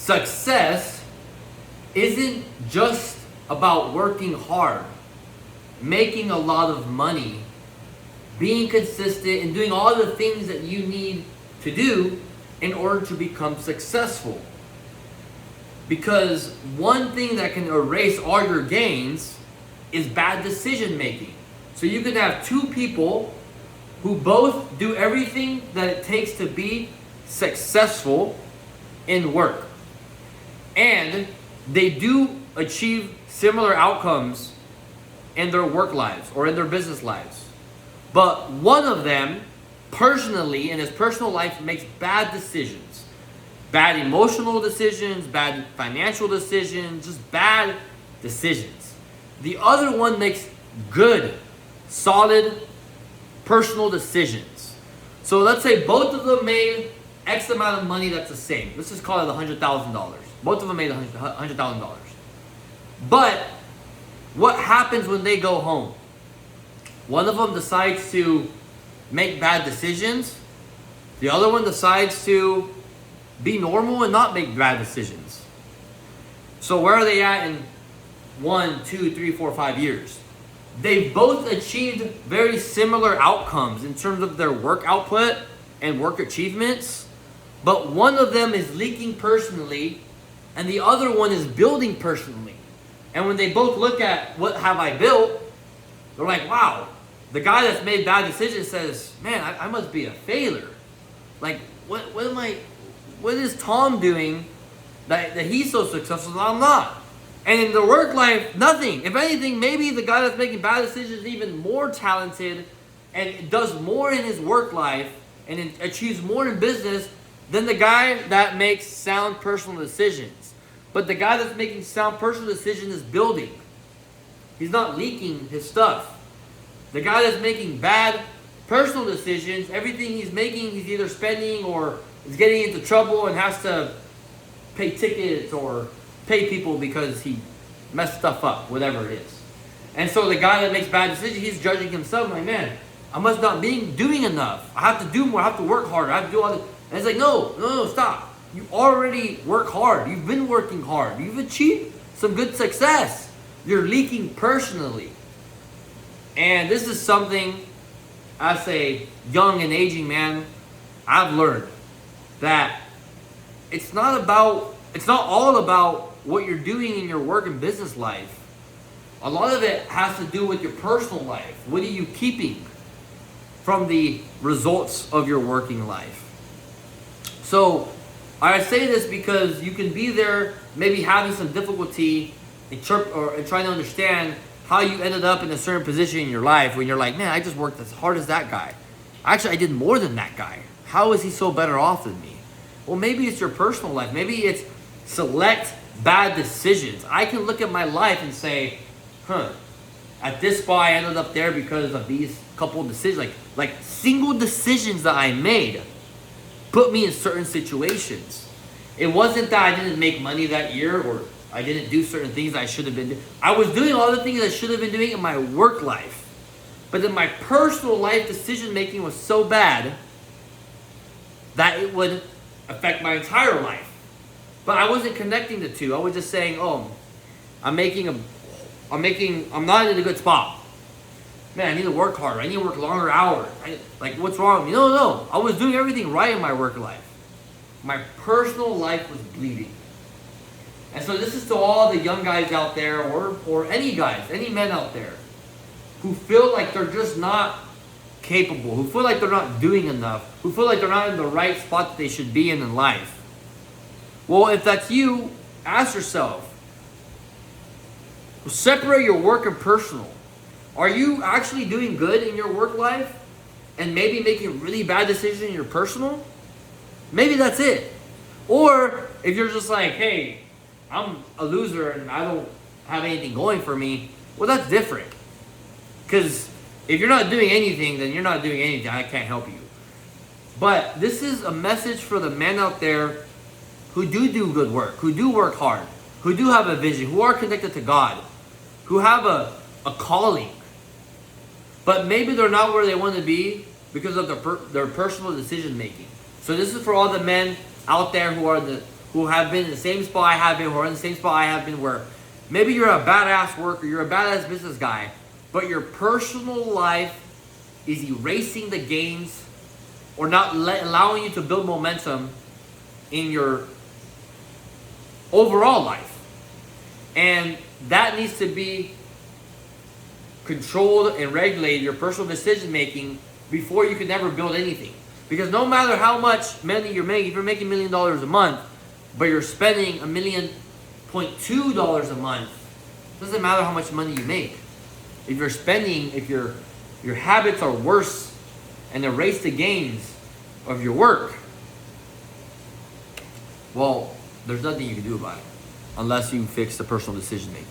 success isn't just about working hard, making a lot of money, being consistent, and doing all the things that you need to do in order to become successful. Because one thing that can erase all your gains is bad decision making. So you can have two people who both do everything that it takes to be successful in work. And they do achieve similar outcomes in their work lives or in their business lives. But one of them personally in his personal life makes bad decisions. Bad emotional decisions, bad financial decisions, just bad decisions. The other one makes good, solid, personal decisions. So let's say both of them made X amount of money that's the same. Let's just call it $100,000. Both of them made $100,000. But what happens when they go home? One of them decides to make bad decisions. The other one decides to be normal and not make bad decisions. So where are they at in 1, 2, 3, 4, 5 years? They both achieved very similar outcomes in terms of their work output and work achievements, but one of them is leaking personally and the other one is building personally. And when they both look at what have I built, they're like, wow, the guy that's made bad decisions says, man, I must be a failure. Like, what is Tom doing that he's so successful and I'm not? And in the work life, nothing. If anything, maybe the guy that's making bad decisions is even more talented and does more in his work life and achieves more in business than the guy that makes sound personal decisions. But the guy that's making sound personal decisions is building. He's not leaking his stuff. The guy that's making bad personal decisions, everything he's making, he's either spending or is getting into trouble and has to pay tickets or pay people because he messed stuff up, whatever it is. And so the guy that makes bad decisions, he's judging himself like, man, I must not be doing enough. I have to do more. I have to work harder. I have to do all this. And it's like, no, stop. You already work hard. You've been working hard. You've achieved some good success. You're leaking personally. And this is something, as a young and aging man, I've learned that it's not all about what you're doing in your work and business life. A lot of it has to do with your personal life. What are you keeping from the results of your working life? So I say this because you can be there maybe having some difficulty in trying to understand how you ended up in a certain position in your life when you're like, man, I just worked as hard as that guy. Actually, I did more than that guy. How is he so better off than me? Well, maybe it's your personal life. Maybe it's select bad decisions. I can look at my life and say, at this spot I ended up there because of these couple of decisions. Like single decisions that I made put me in certain situations. It wasn't that I didn't make money that year or I didn't do certain things I should have been doing. I was doing all the things I should have been doing in my work life. But then my personal life decision making was so bad that it would affect my entire life. But I wasn't connecting the two. I was just saying, I'm not in a good spot. Man, I need to work harder. I need to work longer hours. What's wrong with me? No. I was doing everything right in my work life. My personal life was bleeding. And so this is to all the young guys out there, or any guys, any men out there, who feel like they're just not capable, who feel like they're not doing enough, who feel like they're not in the right spot that they should be in life. Well, if that's you, ask yourself, separate your work and personal. Are you actually doing good in your work life and maybe making really bad decisions in your personal? Maybe that's it. Or if you're just like, hey, I'm a loser and I don't have anything going for me, well, that's different. Because if you're not doing anything, then you're not doing anything. I can't help you. But this is a message for the men out there who do good work, who do work hard, who do have a vision, who are connected to God, who have a calling. But maybe they're not where they want to be because of their personal decision making. So this is for all the men out there who who have been in the same spot I have been, who are in the same spot I have been, where maybe you're a badass worker, you're a badass business guy, but your personal life is erasing the gains or not allowing you to build momentum in your overall life. And that needs to be controlled and regulated, your personal decision making, before you can never build anything. Because no matter how much money you're making, if you're making $1 million a month, but you're spending $1.2 million a month, doesn't matter how much money you make. If you're spending, if your habits are worse and erase the gains of your work, well, there's nothing you can do about it unless you fix the personal decision making.